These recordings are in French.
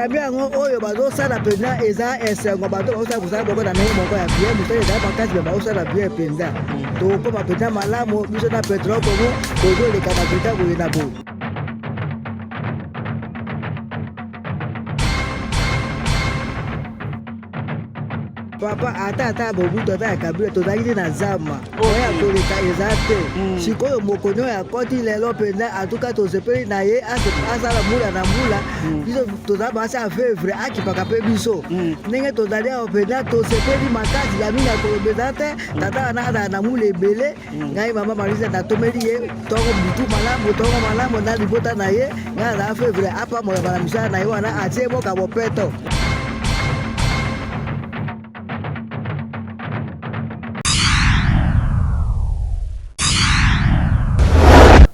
bien oyo bazo sala pena eza esengo bato bazo sala kusala boko na ndenge moko ya bien musala eza makasi me bazo sala bien penza tokoma pena malamu biso na petrole kongo tozoleka na peta boye na boye. Papa ata bobuto ata kabila tozalaki na zama oya koleka eza te sikoyo mokonyo ya koti lelo mpenza atuka tosepeli na ye asala mbula na mbula biso tozala basi ya fevre akipaka mpe biso ndenge tozali awa mpenza tosepeli makasi ya mingi ya kolobeza te tata wana azala na mbula ebele ngai mama marisa natomeli ye tongo butu malamu tongo malamu na libota na ye ngai azala fevre apamolaka na misala na ye wana atie boka bopeto.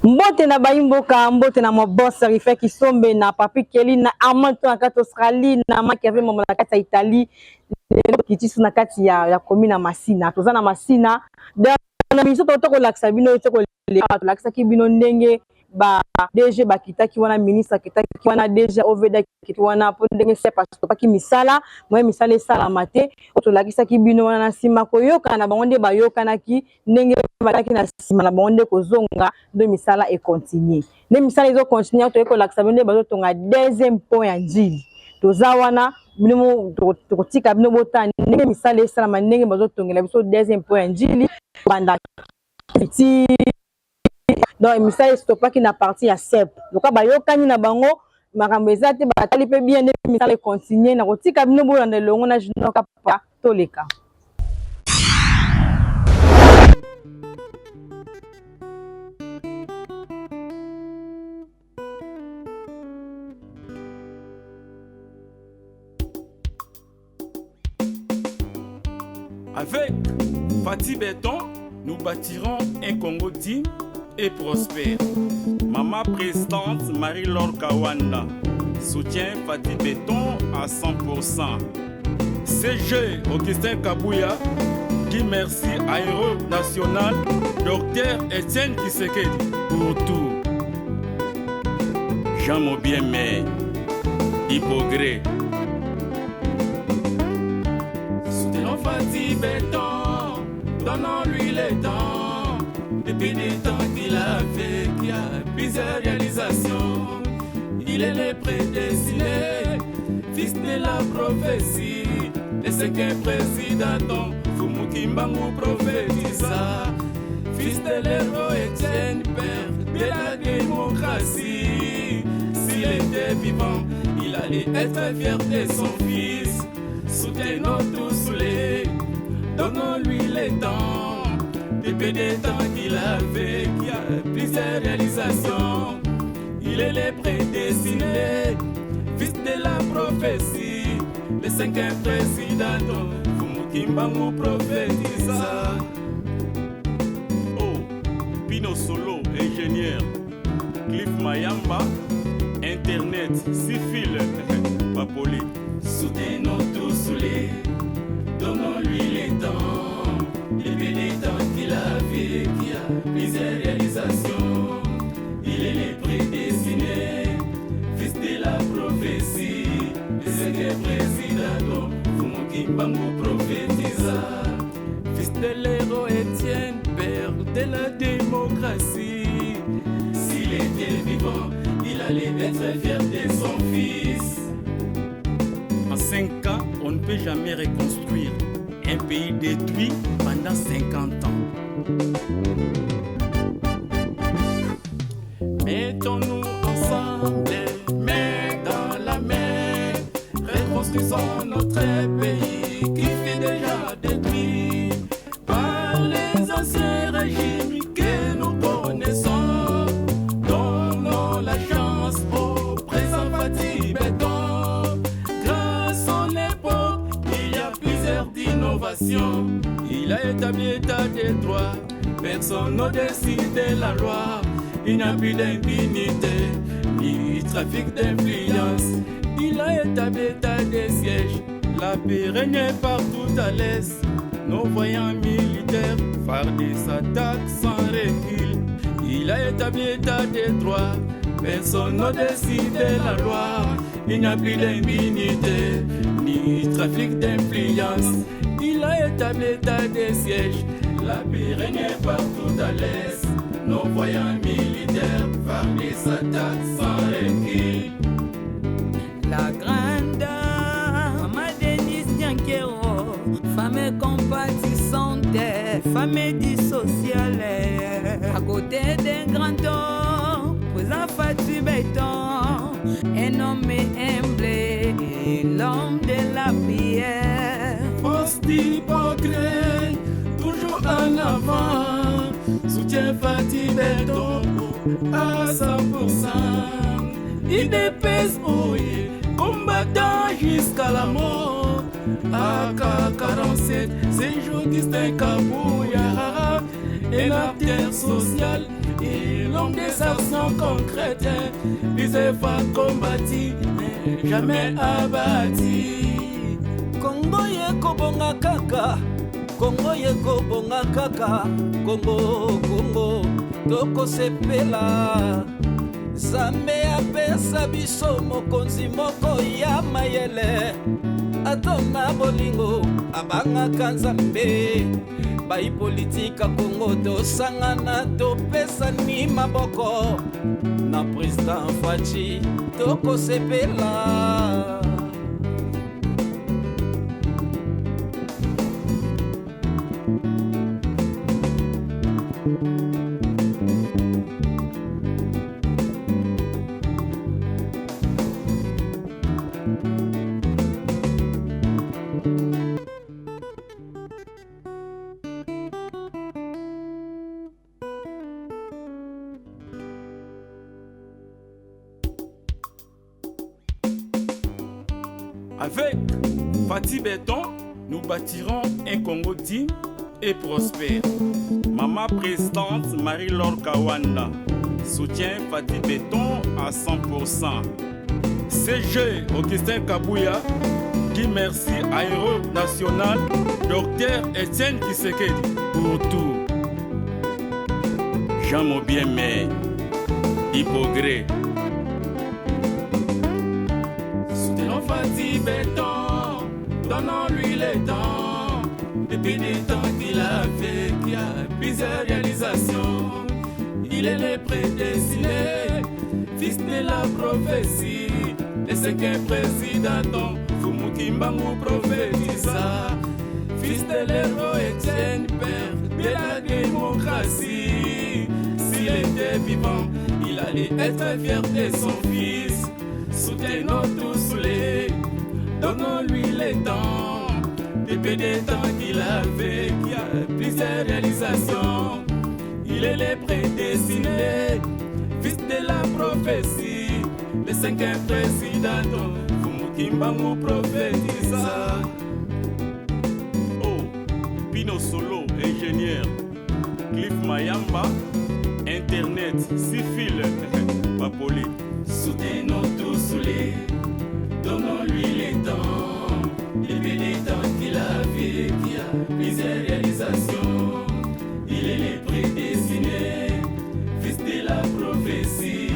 Mbote na baimboka mbote na mobosa rife kisombe na papi keli na amanto na kati Australie na makeve momo na kati ya Italie kitisu na kati ya commune na Masina toza na Masina na biso toko laksa bino toko laksa ki bino ndenge ba DG bakitaki wana ministre kitaki wana DG oveda kitaki wana po ndenge se parce que paki misala moi misala esala mate to lakisa ki bino wana na sima koyoka na bango nde bayokana ki ndenge balaki na sima na bango nde kozonga ndo misala e continuer nde misala ezo continuer to eko laksa bino bazo tonga deuxième point ya njili toza wana bino tokotika bino botani ndenge misala esala ndenge bazo tongela biso deuxième point ya njili banda ti donc misala stopaki na partie ya sep donc bayokani na bango makambo eza te batali pe bien ndenge misala e continuer na kotika bino bolanda longo na jino kapa toleka. Avec Fati Béton, nous bâtirons un Congo digne et prospère. Maman présidente Marie-Laure Kawanda soutient Fati Béton à 100%. CG Augustin Kabouya dit merci à Héros National Dr Etienne Kisekedi pour tout. Jean Mobiemé, Hippogré. Soutenons Fati Béton, donnons-lui le temps. Depuis le temps qu'il a fait, qu'il y a plusieurs réalisations. Il est le prédestiné, fils de la prophétie. Le cinquième président, Fumukimbangu prophétisa. Fils de l'héros Etienne, père de la démocratie. S'il était vivant, il allait être fier de son fils. Soutenons tous les, donnons-lui le temps. Depuis des temps qu'il avait, qu'il y a plusieurs réalisations. Il est le prédestiné, fils de la prophétie. Le cinquième président, Fumukimbangu prophétisa. Oh, Pino Solo, ingénieur. Cliff Mayamba, Internet, Sifil, Papoli. Soutenons tous les, donnons-lui le temps. Depuis les temps qu'il a vécu, il y a plusieurs réalisations. Il est le prédestiné, fils de la prophétie. Le cinquième président, Fumukimbangu prophétisa. Fils de l'héros Etienne, père de la démocratie. S'il était vivant, il allait être fier de son fils. En 5 ans, on ne peut jamais reconstruire un pays détruit pendant 50 ans. Mettons-nous ensemble, main dans la main, reconstruisons notre pays qui fut déjà détruit par les anciens régimes que nous connaissons. Donnons la chance au présent Fati Béton. Grâce à l'époque, il y a plusieurs innovations. Il a établi l'état des droits, personne au-dessus de la loi. Il n'y a plus d'impunité, ni trafic d'influence. Il a établi l'état des sièges, la paix règne partout à l'est. Nos voyants militaires phare des attaques sans recul. Il a établi l'état des droits, personne au-dessus de la loi. il n'y a plus d'impunité, ni trafic d'influence. Il a établi l'état des sièges, la paix règne partout à l'est. Nos voyants militaires farment des attaques sans recul. La grande dame, Denise Nyankero, femme compatissante, femme dissociale, à côté d'un grand homme, présent Fatou Béton, un homme humble, l'homme de la prière. Force d'hypocrite, toujours en avant, soutien Fatou Béton à 100%. Il dépèse, oui, combattant jusqu'à la mort. AK-47, c'est jour distinct Kabouya, un acteur social et l'homme des actions concrètes. Les efforts combattus, jamais abattus. Congo yeko bonga kaka, Congo yeko bonga kaka, Congo, Congo, toko sepela. Zambe apesa biso mokonzi moko ya mayele, atona bolingo abangaka Nzambe. Bai politika Congo tosangana topesani maboko, na président Faci tokosepela. Avec Fatou Béton, nous bâtirons un Congo digne et prospère. Maman présidente Marie-Laure Kawanda soutient Fatou Béton à 100%. CG Augustin Kabouya dit merci à héros national Dr Etienne Tshisekedi pour tout. Jean Mobiemé, Hypogré. Soutenons Fatou Béton, donnons-lui les temps. Depuis des temps qu'il a fait, qu'il y a plusieurs réalisations. Il est le prédestiné, fils de la prophétie. Le cinquième président, Fumukimbangu prophétisa. Fils de l'héros Etienne, père de la démocratie. S'il était vivant, il allait être fier de son fils. Soutenons tous les, donnons-lui les temps. Depuis des temps qu'il a fait, qu'il y a plusieurs réalisations. Il est le prédestiné, fils de la prophétie. Le cinquième président, Fumukimbangu prophétisa. Oh, Pino Solo, ingénieur. Cliff Mayamba, Internet, Sifil, Papoli. Soutenons tous les, donnons-lui les temps. Depuis les temps qu'il a fait, qu'il y a plusieurs réalisations. Il est le prédestiné, fils de la prophétie.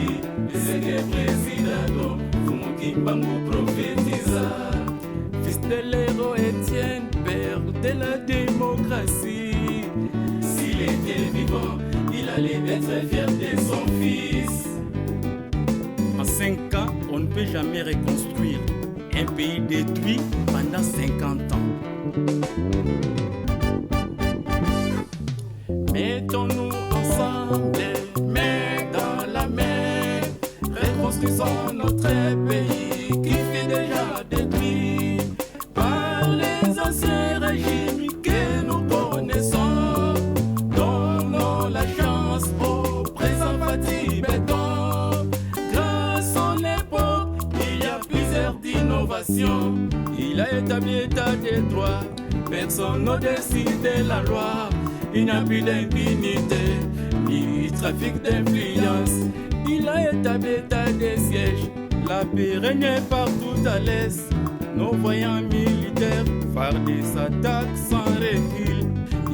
Le secret président, Fumukimbangu prophétisa. Fils de l'héros Etienne, père de la démocratie. S'il était vivant, il allait être fier de son fils. En 5 ans, on ne peut jamais reconstruire un pays détruit pendant 50 ans. Mettons-nous ensemble, main dans la main, reconstruisons notre pays qui fut déjà détruit par les anciens régimes que nous connaissons. Donnons la chance au présent Fatou Béton. Grâce à son époque, il y a plusieurs d'innovations. Il a établi l'état des droits, personne n'au-dessus de la loi. Il n'y a plus d'impunité, ni trafic d'influence. Il a établi l'état des sièges, la paix règne partout à l'est. Nos voyants militaires farment des attaques sans recul.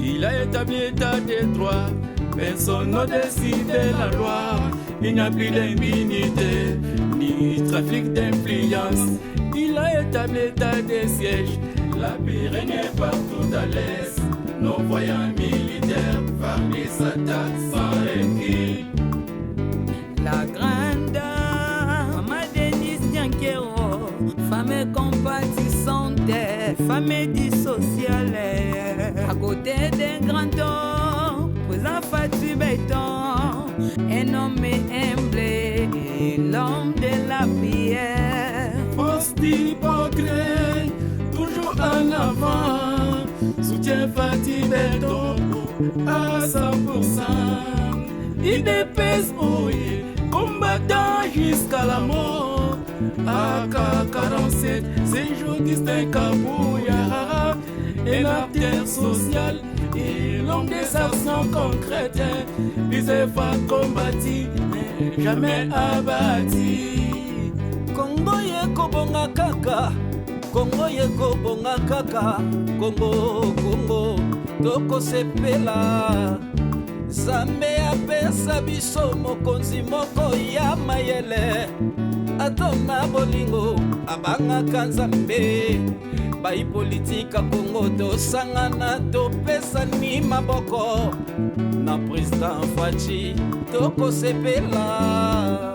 Il a établi l'état des droits, personne n'au-dessus de la loi. Il n'y a plus d'impunité, ni trafic d'influence. Il a établi l'état des sièges, la paix régnait partout à l'est. Nos voyants militaires farment des attaques sans recul. La grande dame, Maman Denise Nyankero, femme compatissante, femme dissociale, à côté d'un grand homme, présent Fatou Béton, un homme humble, l'homme de la prière. Poste hypocrite, toujours en avant, soutien Fatou Béton à 100%. Il dépèse, oui, combattant jusqu'à la mort. AK-47, c'est jour distinct Kabouya, et l'acteur social et l'homme des actions concrètes. Les efforts combattus, mais jamais abattus. Congo yeko bonga kaka, Congo yeko bonga kaka, Congo, toko sepela. Zambe apesa biso mokonzi moko ya mayele, atona bolingo abangaka Nzambe. Bai politika Congo tosangana topesa ni maboko, na président Fachi toko sepela.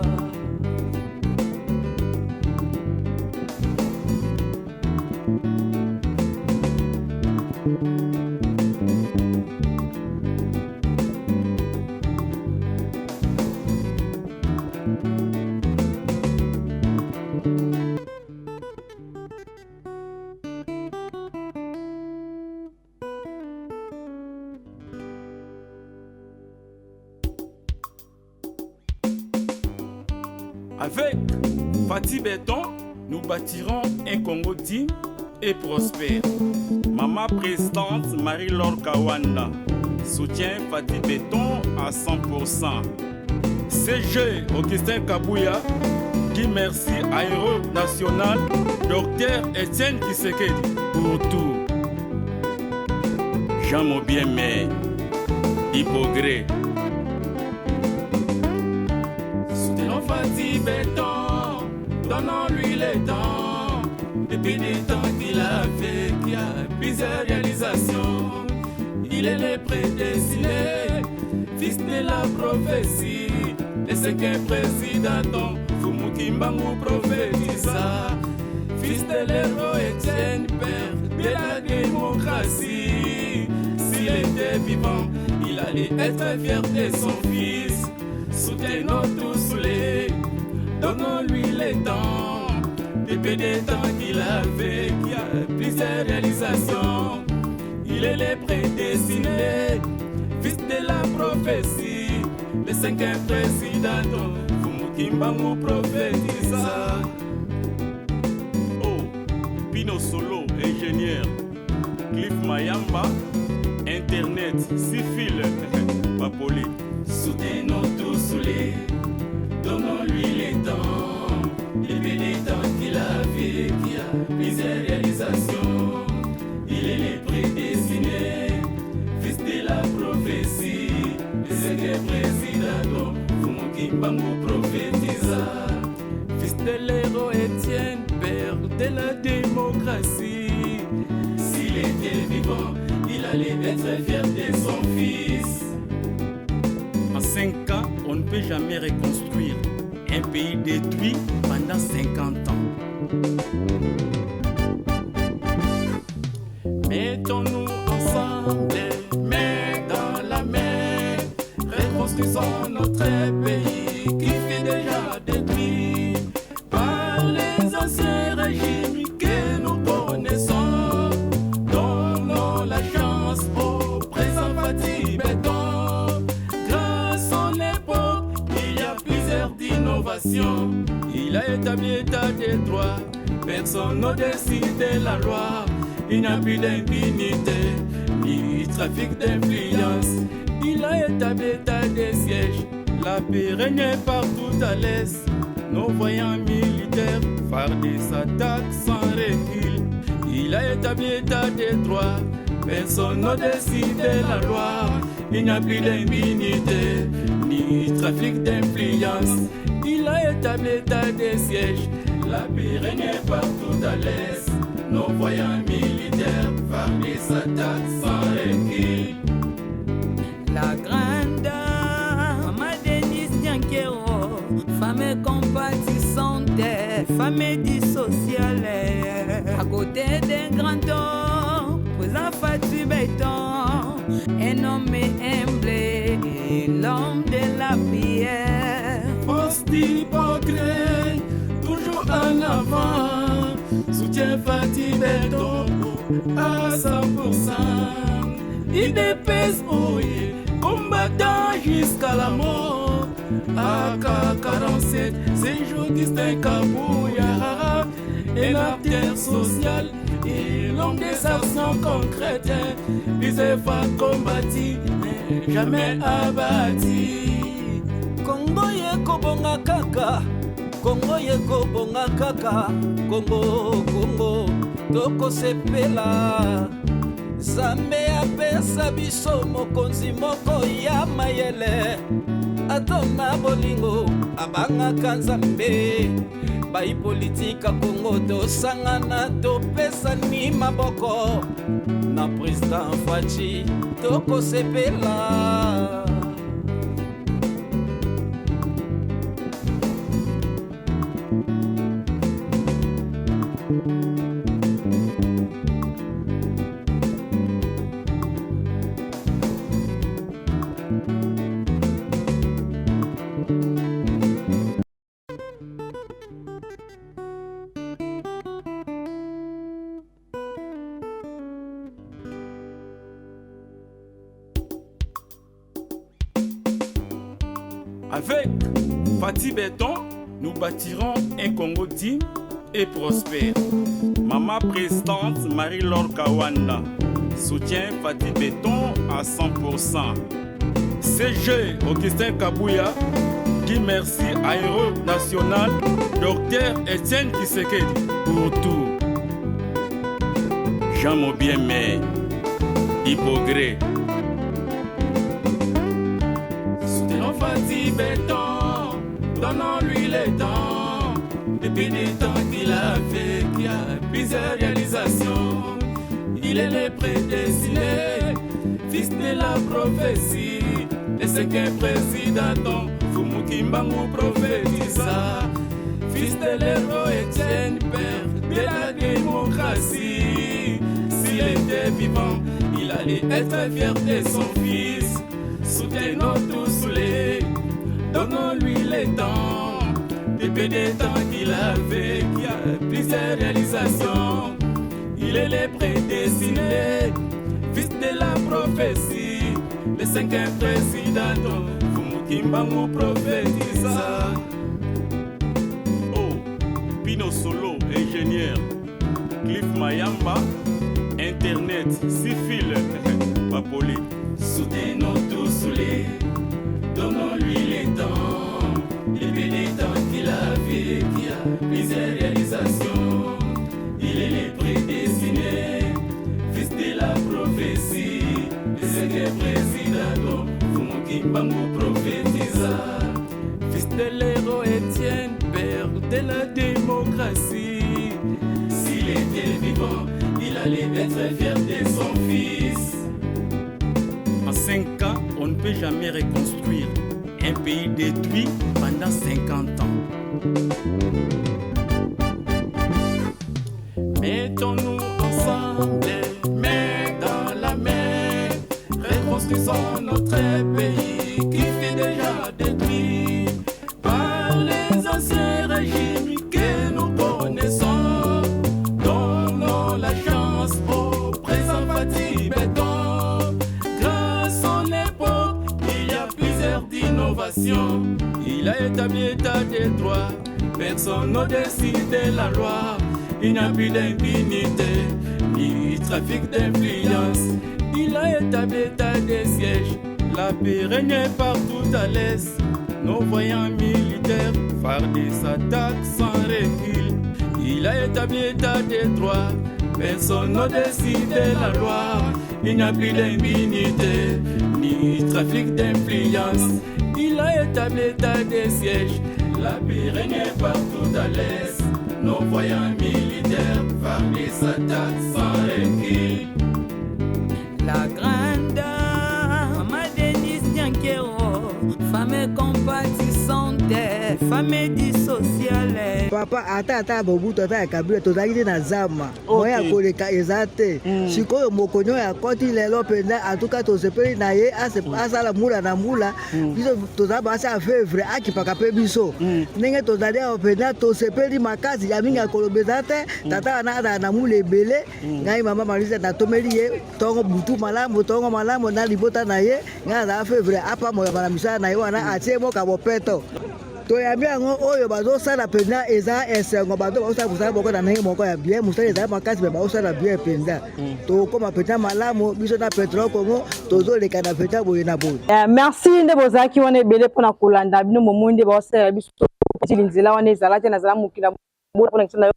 Avec Fatou Béton, nous bâtirons un Congo digne et prospère. Maman présidente Marie-Laure Kawanda soutient Fatou Béton à 100%. CG Augustin Kabouya, Guy Merci Aéro National, Dr Etienne Tshisekedi pour tout. Jean Mobiemé, Hypogré. Soutenons Fatou Béton, donnons-lui le temps. Depuis des temps qu'il a fait, qu'il y a plusieurs réalisations. Il est le prédestiné, fils de la prophétie. Le cinquième président, Fumukimbangu prophétisa. Fils de l'héros Etienne, père de la démocratie. S'il était vivant, il allait être fier de son fils. Soutenons tous les, donnons-lui le temps. Depuis des temps qu'il a fait, qu'il y a plusieurs réalisations. Il est le prédestiné, fils de la prophétie. Le cinquième président, Fumukimbangu prophétisa. Oh, Pino Solo, ingénieur. Cliff Mayamba, Internet, Sifil, Papoli. Soutenons tous les, donnons-lui le temps. Depuis des temps qu'il a fait, qu'il y a plusieurs réalisations. Il est le prédestiné, fils de la prophétie. Le secret président, Fumukimbangu prophétisa. Fils de l'héros Etienne, père de la démocratie. S'il était vivant, il allait être fier de son fils. En 5 ans, on ne peut jamais reconstruire un pays détruit pendant 50 ans. Mettons-nous ensemble, main dans la main, reconstruisons notre pays qui fut déjà détruit par les anciens régimes que nous connaissons. Donnons la chance au présent Fatou Béton. Grâce à son époque, il y a plusieurs innovations. Il a établi l'état des droits. Personne au-dessus de la loi. Il n'y a plus d'impunité, ni trafic d'influence. Il a établi l'état des sièges. La paix régnait partout à l'est. Nos voyants militaires farent des attaques sans recul. Il a établi l'état des droits. Personne au-dessus de la loi. Il n'y a plus d'impunité, ni trafic d'influence. Il a établi l'état des sièges. La paix régnait partout à l'est. Nos voyants militaires par des attaques sans recul. La grande dame, Maman Denise Diankero, femme compatissante, femme dissociale, à côté d'un grand homme, présent Fatou Béton, un homme humble, l'homme de la prière. Force d'hypocrite, toujours en avant, soutien Fatou Béton à 100%. Il dépèse ouillé, combattant jusqu'à la mort. AK-47, c'est jour distinct Kabouya, et la terre sociale, et l'homme des actions concrètes. Les efforts combattus, mais jamais abattus. Congo yeko bonga kaka, Congo yeko bonga kaka, Congo, Congo, toko sepela. Zambe apesa biso mokonzi moko ya mayele, atona bolingo abangaka Nzambe. Bai politika Congo tosangana topesani maboko, na président Faci toko sepela. Avec Fatou Béton, nous bâtirons un Congo digne et prospère. Maman présidente Marie-Laure Kawanda soutient Fatou Béton à 100%. CG Augustin Kabouya dit merci à Héros National Dr Etienne Tshisekedi pour tout. Jean Mobiemé, Hypogré. Soutenons Fatou Béton, donnons-lui le temps. Depuis des temps qu'il a fait, qu'il y a plusieurs réalisations. Il est le prédestiné, fils de la prophétie. Le cinquième président, Fumukimbangu prophétisa. Fils de l'héros Etienne, père de la démocratie. S'il était vivant, il allait être fier de son fils. Soutenons tous les, donnons-lui le temps. Depuis des temps qu'il a fait, qu'il y a plusieurs réalisations. Il est le prédestiné, fils de la prophétie. Le cinquième président, Fumukimbangu prophétisa. Oh, Pino Solo, ingénieur. Cliff Mayamba, Internet, Sifil, Papoli. Soutenons tous les, donnons-lui le temps. Depuis des temps qu'il a fait, qu'il y a plusieurs réalisations. Il est le prédestiné, fils de la prophétie. Le secret président, Fumukimbangu prophétisa. Fils de l'héros Etienne, père de la démocratie. S'il était vivant, il allait être fier de son fils. En 5 ans, on ne peut jamais reconstruire un pays détruit pendant 50 ans. Mettons-nous ensemble, main dans la main, reconstruisons notre pays qui fut déjà détruit par les anciens régimes que nous connaissons. Donnons la chance au présent Fatou Béton. Grâce à l'époque, il y a plusieurs innovations. Il a établi l'état des droits, personne au-dessus de la loi. Il n'y a plus d'impunité, ni trafic d'influence. Il a établi l'état des sièges. La paix régnait partout à l'est. Nos voyants militaires par des attaques sans recul. Il a établi l'état des droits, personne au-dessus de la loi. Il n'y a plus d'impunité, ni trafic d'influence. Il a établi l'état des sièges. La paix régnait partout à l'est. Nos voyants militaires fardaient s'attaquent sans recul. La grande dame, Maman Denise Nyankero, femme compatissante, femme dissociale. Papa ata bobu tota kabila tozalaki na zama moya koleka eza te sikoyo mokonyo ya koti lelo mpenza atuka tosepeli na ye asala mula na mula biso tozala basi avevre akipaka mpe biso ndenge tozali awa mpenza tosepeli makasi ya mingi ya koloba eza te tata wana azala na mula ebele ngai mama malisa natomeli ye ntongo butu malamu na libota na ye ngai azala avevre apamola na misala na ye wana atie moka bopeto toyambi yango oyo bazosala mpenza eza esengo bato bazosala mosala moko na ndenge moko ya bien mosala ezali makasi me bazosala bien mpenza tokóma mpenza malamu biso na Petro Congo tozoleka na mpenza boye na boye. Merci nde bozalaki wana ebele mpona kolanda bino momoi nde baosalela biso nzela wana ezala te nazala mokili na mpona nzela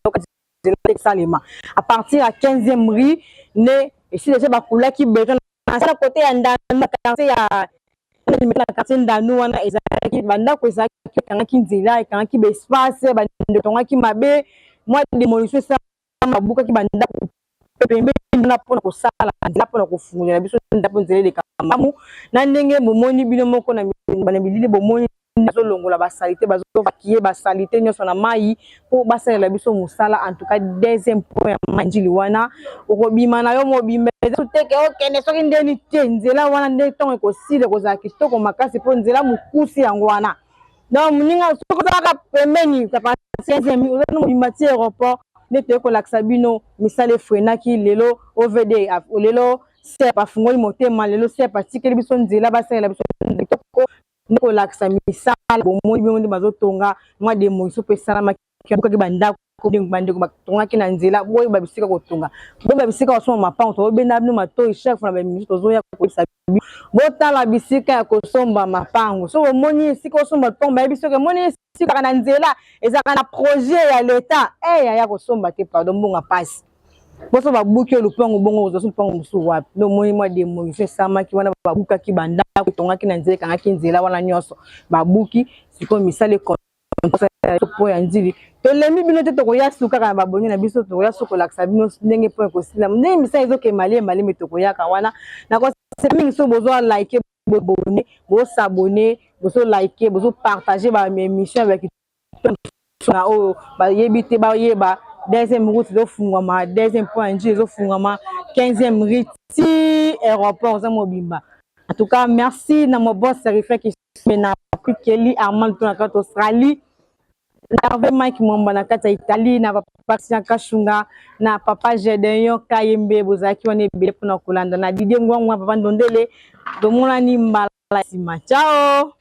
esalema à partir ya 15e rue nde esi deja bakulaki beton na kote ya ndano na quartier ya na quartier ndano wana ezalaki bandako ezalaki ekangaki nzela ekangaki baespace bandetongaki mabe mwa démolition esalama babukaki bandako pembeni mpona kosala nzela mpona kofungolela biso ndako nzela eleka malamu na ndenge bomoni bino moko na bilili bomoni bazolongola basalite bazovakie basalite nyonso na mai mpo basalela biso mosala en tout cas deuxième point ya manjili wana okobima na yo mobimba eza teke okende soki ndeni te nzela wana nde ntongo ekosila ekozala kitoko makasi mpo nzela mokusi yango wana donc moninga soki ozalaka pembeni kapa 15e ozali mobimba ti aéroport nde toyekolakisa bino misala efrenaki lelo ovd lelo sepa afungoli motema lelo sepa atikeli biso nzela basalela biso kitoko ndeko lakisa misala bomoni bino nde bazotonga mwa démolition mpe esalamaki bukaki bandako bandeko batongaki na nzela boye babisika kotonga boye babisika kosoma mapango tobenda bino matoi chaque fois na bamisi tozoya koyebisa bino botala bisika ya kosomba mapango so bomoni esika osomba tomba yebi soki omoni esika na nzela ezalaka na projet ya leta yaya kosomba te pardon mbonga pasi boso babuki lupango bongo ozoso lupango mosusu wapi no moni mwa démolition esamaki wana babukaki bandako etongaki na nzela ekangaki nzela wana nyonso babuki sikoyo misala po ya nzili tolembi bino te tokoya suka kaka na baboni na biso tokoya sokolakisa bino ndenge mpo ekosila ndenge misala ezokemali emalemi tokoyaka wana nakosepeli mingi so bozwa like bobone bosabone bozolike bozopartage baémission avec na oyo bayebi te bayeba deuxième route ezofungwama deuxième point nji ezofungwama 15e rue ti aéroport oza mobimba en tout cas merci na moboss Rife Kisombe na Kelly Armand to na kati Australie na Mike Momba na kati Italie na papa Kashunga na papa Gedeon Kayembe bozaki wana ebele mpona kolanda na Didier Ngwangwa papa Ndondele tomona ni mbala sima ciao.